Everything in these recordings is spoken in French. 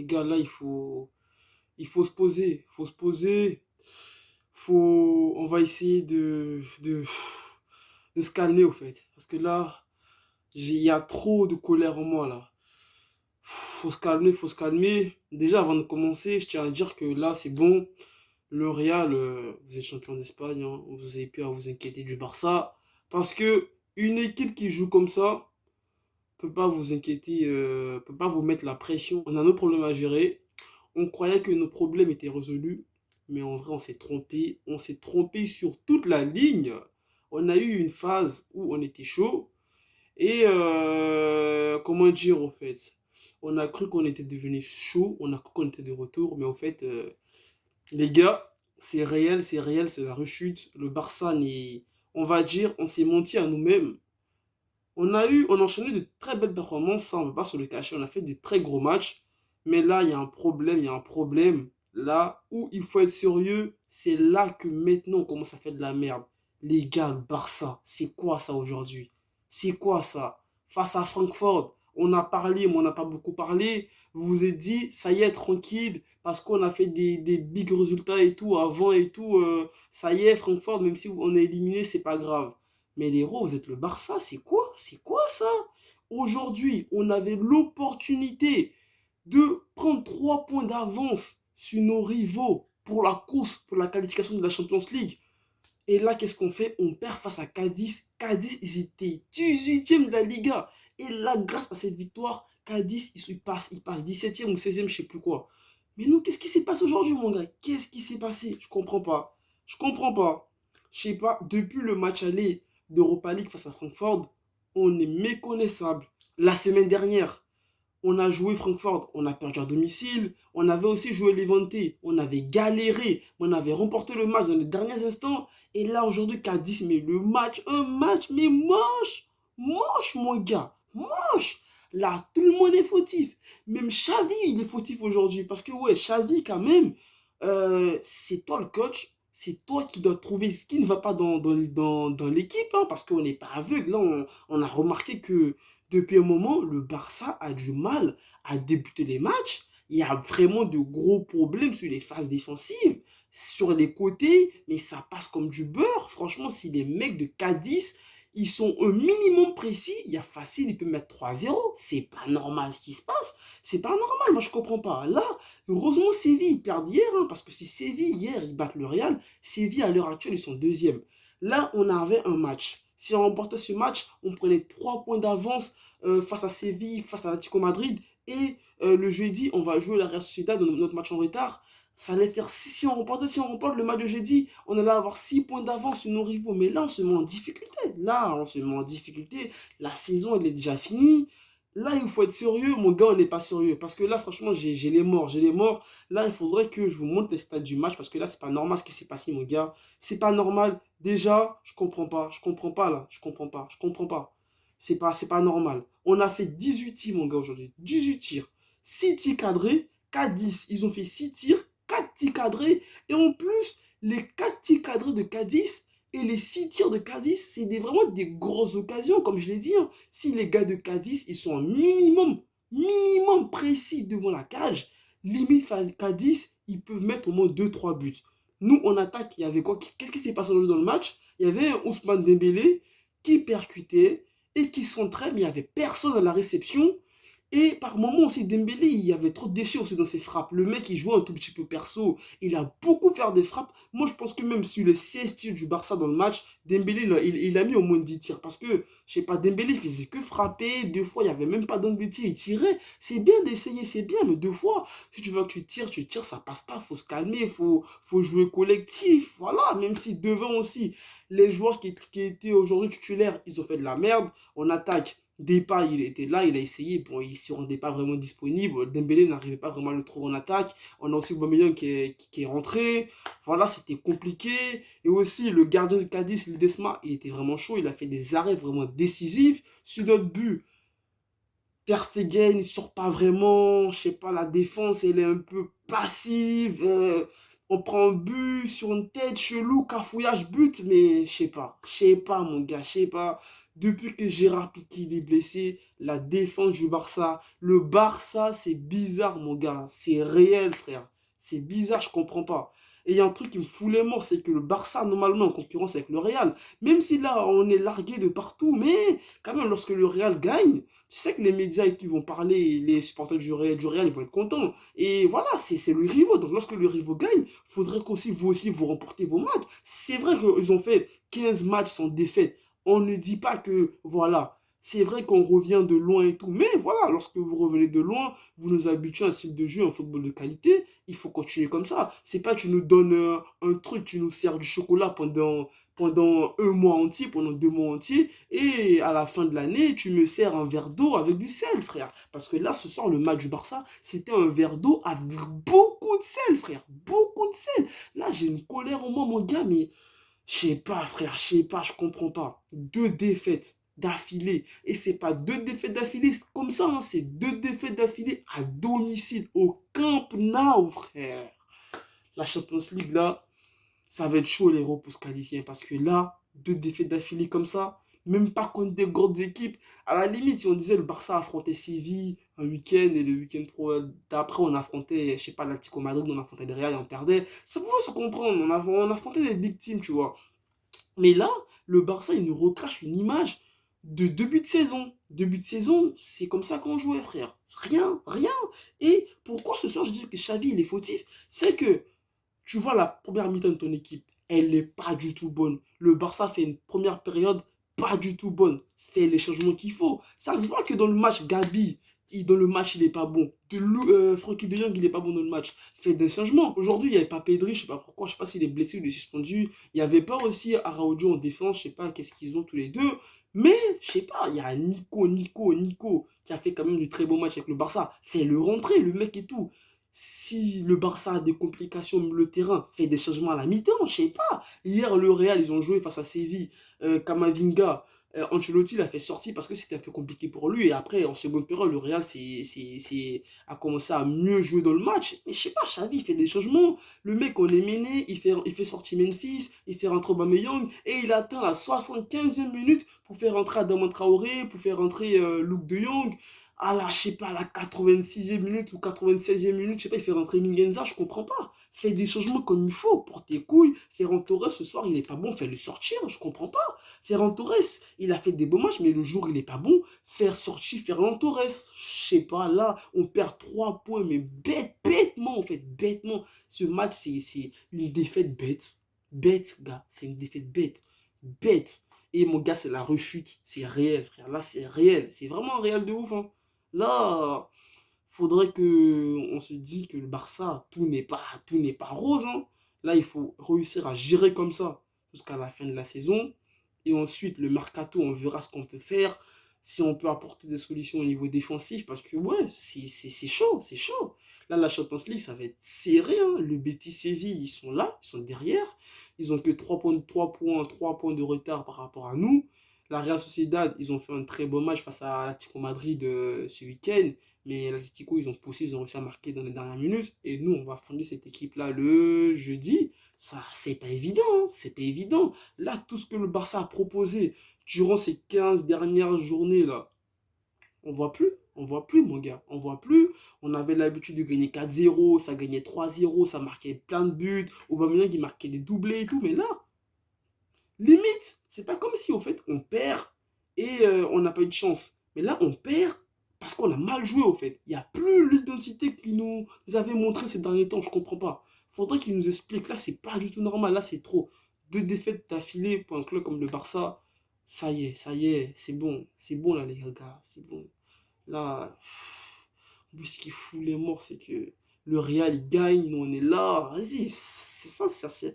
Les gars, là, il faut se poser. Il faut se poser. On va essayer de se calmer, au fait. Parce que là, il y a trop de colère en moi, là. Faut se calmer, faut se calmer. Déjà, avant de commencer, je tiens à dire que là, c'est bon. Le Real, vous êtes champion d'Espagne, hein. Vous n'avez plus à vous inquiéter du Barça. Parce que une équipe qui joue comme ça peut pas vous inquiéter, peut pas vous mettre la pression. On a nos problèmes à gérer. On croyait que nos problèmes étaient résolus, mais en vrai, on s'est trompé. On s'est trompé sur toute la ligne. On a eu une phase où on était chaud. Et comment dire, en fait, on a cru qu'on était devenu chaud, on a cru qu'on était de retour, mais en fait, les gars, c'est réel, c'est la rechute. Le Barça n'est, on va dire, on s'est menti à nous-mêmes. On a enchaîné de très belles performances, ça on ne peut pas se le cacher, on a fait des très gros matchs, mais là il y a un problème, il y a un problème. Là où il faut être sérieux, c'est là que maintenant on commence à faire de la merde. Les gars, le Barça, c'est quoi ça aujourd'hui? C'est quoi ça? Face à Francfort, on a parlé, mais on n'a pas beaucoup parlé. Vous vous êtes dit, ça y est, tranquille, parce qu'on a fait des big résultats et tout, avant et tout, ça y est, Francfort, même si on est éliminé, c'est pas grave. Mais les héros, vous êtes le Barça, c'est quoi? C'est quoi ça? Aujourd'hui, on avait l'opportunité de prendre 3 points d'avance sur nos rivaux pour la course, pour la qualification de la Champions League. Et là, qu'est-ce qu'on fait? On perd face à Cadiz. Cadiz, ils étaient 18e de la Liga. Et là, grâce à cette victoire, Cadiz, ils passent 17e ou 16e, je sais plus quoi. Mais nous, qu'est-ce qui s'est passé aujourd'hui, mon gars? Qu'est-ce qui s'est passé? Je comprends pas. Je comprends pas. Je sais pas, depuis le match aller d'Europa League face à Francfort, on est méconnaissable. La semaine dernière, on a joué Francfort, on a perdu à domicile. On avait aussi joué Levante, on avait galéré, on avait remporté le match dans les derniers instants. Et là, aujourd'hui, Cadiz, mais le match, un match, mais moche. Moche, mon gars, moche. Là, tout le monde est fautif. Même Xavi, il est fautif aujourd'hui. Parce que, ouais, Xavi, quand même, c'est toi le coach. C'est toi qui dois trouver ce qui ne va pas dans l'équipe. Hein, parce qu'on n'est pas aveugle. Là, on a remarqué que depuis un moment, le Barça a du mal à débuter les matchs. Il y a vraiment de gros problèmes sur les phases défensives, sur les côtés, mais ça passe comme du beurre. Franchement, si les mecs de Cadiz, ils sont un minimum précis, il y a facile, ils peuvent mettre 3-0. C'est pas normal ce qui se passe. C'est pas normal, moi je comprends pas. Là, heureusement, Séville, ils perdent hier, hein, parce que si Séville, hier, ils battent le Real, Séville, à l'heure actuelle, ils sont deuxième. Là, on avait un match. Si on remportait ce match, on prenait 3 points d'avance face à Séville, face à l'Atlético Madrid. Et le jeudi, on va jouer la Real Sociedad dans notre match en retard. Ça allait faire, si on remporte le match de jeudi, on allait avoir 6 points d'avance sur nos rivaux. Mais là, on se met en difficulté. Là, on se met en difficulté. La saison, elle est déjà finie. Là, il faut être sérieux. Mon gars, on n'est pas sérieux. Parce que là, franchement, j'ai les morts. J'ai les morts. Là, il faudrait que je vous montre les stats du match. Parce que là, c'est pas normal ce qui s'est passé, mon gars. C'est pas normal. Déjà, je comprends pas. Je comprends pas, là. Je comprends pas. Je comprends pas. C'est pas normal. On a fait 18 tirs, mon gars, aujourd'hui. 18 tirs. 6 tirs cadrés. 4-10. Ils ont fait 6 tirs. 4 tirs cadrés. Et en plus, les 4 tirs cadrés de Cadiz et les 6 tirs de Cadiz, c'est vraiment des grosses occasions, comme je l'ai dit. Hein. Si les gars de Cadiz, ils sont un minimum précis devant la cage, limite Cadiz, ils peuvent mettre au moins 2-3 buts. Nous, on attaque, il y avait quoi? Qu'est-ce qui s'est passé dans le match? Il y avait un Ousmane Dembélé qui percutait et qui centrait, mais il n'y avait personne à la réception. Et par moments aussi, Dembélé, il y avait trop de déchets aussi dans ses frappes. Le mec, il joue un tout petit peu perso. Il a beaucoup fait des frappes. Moi, je pense que même sur les 16 tirs du Barça dans le match, Dembélé, là, il a mis au moins 10 tirs. Parce que, je sais pas, Dembélé, il faisait que frapper. Deux fois, il n'y avait même pas d'angle de tir. Il tirait. C'est bien d'essayer, c'est bien. Mais deux fois, si tu veux que tu tires, ça passe pas. Faut se calmer. Faut jouer collectif. Voilà. Même si devant aussi, les joueurs qui étaient aujourd'hui titulaires, ils ont fait de la merde. On attaque. Depay, il était là, il a essayé, bon, il ne se rendait pas vraiment disponible. Dembélé n'arrivait pas vraiment à le trouver en attaque. On a aussi Aubameyang qui est rentré. Voilà, c'était compliqué. Et aussi, le gardien de Cadiz, Ledesma, il était vraiment chaud. Il a fait des arrêts vraiment décisifs. Sur notre but, Ter Stegen, il ne sort pas vraiment. Je sais pas, la défense, elle est un peu passive. On prend un but sur une tête chelou, cafouillage, but, mais je sais pas, mon gars, je sais pas. Depuis que Gérard Piqué est blessé, la défense du Barça, le Barça, c'est bizarre, mon gars. C'est réel, frère. C'est bizarre, je comprends pas. Et il y a un truc qui me fout les morts, c'est que le Barça, normalement, en concurrence avec le Real, même si là, on est largué de partout, mais quand même, lorsque le Real gagne, tu sais que les médias qui vont parler, les supporters du Real, ils vont être contents. Et voilà, c'est le rivaux. Donc, lorsque le rivaux gagne, il faudrait qu'aussi, vous aussi, vous remportez vos matchs. C'est vrai qu'ils ont fait 15 matchs sans défaite. On ne dit pas que, voilà, c'est vrai qu'on revient de loin et tout, mais voilà, lorsque vous revenez de loin, vous nous habituez à un style de jeu, un football de qualité, il faut continuer comme ça. C'est pas tu nous donnes un truc, tu nous sers du chocolat pendant un mois entier, pendant 2 mois entiers, et à la fin de l'année, tu me sers un verre d'eau avec du sel, frère. Parce que là, ce soir, le match du Barça, c'était un verre d'eau avec beaucoup de sel, frère. Beaucoup de sel. Là, j'ai une colère en moi, mon gars, mais je sais pas, frère, je sais pas, je comprends pas. 2 défaites d'affilée. Et c'est pas 2 défaites d'affilée comme ça, hein, c'est 2 défaites d'affilée à domicile, au Camp Nou, frère. La Champions League, là, ça va être chaud, les héros, pour se qualifier. Parce que là, 2 défaites d'affilée comme ça, même pas contre des grandes équipes. À la limite, si on disait le Barça affrontait Séville un week-end et le week-end pro d'après, on affrontait, je sais pas, l'Atlético Madrid, on affrontait le Real et on perdait, ça pouvait se comprendre. On affrontait des big teams, tu vois. Mais là, le Barça, il nous recrache une image de début de saison. Début de saison, c'est comme ça qu'on jouait, frère. Rien, rien. Et pourquoi ce soir je dis que Xavi, il est fautif? C'est que tu vois la première mi-temps de ton équipe, elle n'est pas du tout bonne. Le Barça fait une première période pas du tout bonne. Fait les changements qu'il faut. Ça se voit que dans le match, Gabi, dans le match, il n'est pas bon. Frankie de Jong, il n'est pas bon dans le match. Fait des changements. Aujourd'hui, il n'y avait pas Pedri, je sais pas pourquoi, je sais pas s'il est blessé ou il est suspendu. Il n'y avait pas aussi Araujo en défense, je sais pas qu'est-ce qu'ils ont tous les deux. Mais, je sais pas, il y a Nico, qui a fait quand même du très beau match avec le Barça. Fait le rentrer, le mec et tout. Si le Barça a des complications sur le terrain, fait des changements à la mi-temps, je sais pas. Hier, le Real, ils ont joué face à Séville. Kamavinga, Ancelotti l'a fait sortir parce que c'était un peu compliqué pour lui. Et après, en seconde période, le Real a commencé à mieux jouer dans le match. Mais je sais pas, Xavi fait des changements. Le mec, on est mené, il fait sortir Memphis, il fait rentrer Aubameyang. Et il atteint la 75e minute pour faire rentrer Adama Traoré, pour faire rentrer Luke de Jong. Ah là, je sais pas, à la 86e minute ou 96e minute, je sais pas, il fait rentrer Mingenza, je comprends pas. Fais des changements comme il faut pour tes couilles. Ferran Torres, ce soir, il est pas bon, fais-le sortir, je comprends pas. Ferran Torres, il a fait des beaux matchs, mais le jour, il est pas bon. Faire sortir Ferran Torres, je sais pas, là, on perd 3 points, mais bêtement, en fait, bêtement. Ce match, c'est une défaite bête. Bête, gars, c'est une défaite bête. Bête. Et mon gars, c'est la rechute. C'est réel, frère. Là, c'est réel. C'est vraiment réel de ouf, hein. Là, faudrait que on se dise que le Barça, tout n'est pas rose, hein. Là, il faut réussir à gérer comme ça jusqu'à la fin de la saison. Et ensuite, le mercato, on verra ce qu'on peut faire. Si on peut apporter des solutions au niveau défensif, parce que ouais, c'est chaud, c'est chaud. Là, la Champions League, ça va être serré, hein. Le Betis Séville, ils sont là, ils sont derrière. Ils ont que 3 points de retard par rapport à nous. La Real Sociedad, ils ont fait un très bon match face à l'Atlético Madrid ce week-end. Mais l'Atlético, ils ont poussé, ils ont réussi à marquer dans les dernières minutes. Et nous, on va affronter cette équipe-là le jeudi. Ça, c'est pas évident, hein, c'est pas évident. Là, tout ce que le Barça a proposé durant ces 15 dernières journées-là, on voit plus. On voit plus, mon gars. On voit plus. On avait l'habitude de gagner 4-0, ça gagnait 3-0, ça marquait plein de buts. Aubameyang, il marquait des doublés et tout. Mais là, limite, c'est pas comme si, en fait, on perd et on n'a pas eu de chance. Mais là, on perd parce qu'on a mal joué, au fait. Il n'y a plus l'identité qu'ils nous avaient montré ces derniers temps. Je comprends pas. Faudrait qu'ils nous expliquent. Là, c'est pas du tout normal. Là, c'est trop. 2 défaites d'affilée pour un club comme le Barça. Ça y est, c'est bon. C'est bon, là, les gars. C'est bon. Là, en plus, ce qui fout les morts, c'est que le Real, il gagne. Nous, on est là. Vas-y, c'est ça, c'est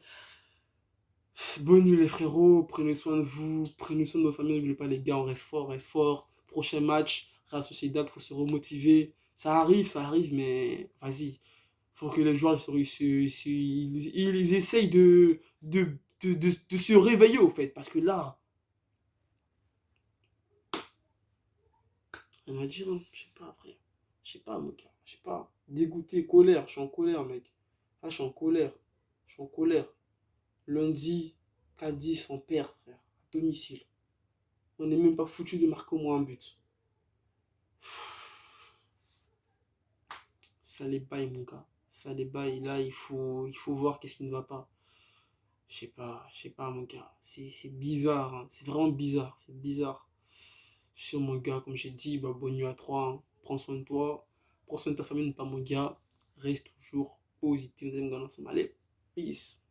bonne nuit les frérots, prenez soin de vous, prenez soin de vos familles, n'oubliez pas les gars, on reste fort, reste fort. Prochain match, Real Sociedad, faut se remotiver. Ça arrive, mais vas-y. Faut que les joueurs ils essayent de se réveiller au fait. Parce que là, rien à dire, hein. Je sais pas après. Je sais pas, mon gars. Je sais pas. Dégoûté, colère. Je suis en colère, mec. Là, je suis en colère. Je suis en colère. Lundi, Cadiz, on perd, frère. À domicile. On n'est même pas foutu de marquer au moins un but. Ça les baille, mon gars. Ça les baille. Là, il faut voir qu'est-ce qui ne va pas. Je sais pas, mon gars. C'est bizarre, hein. C'est vraiment bizarre. C'est bizarre. Sur mon gars, comme j'ai dit, bah, bonne nuit à toi, hein. Prends soin de toi. Prends soin de ta famille, pas mon gars. Reste toujours positif. Allez, peace.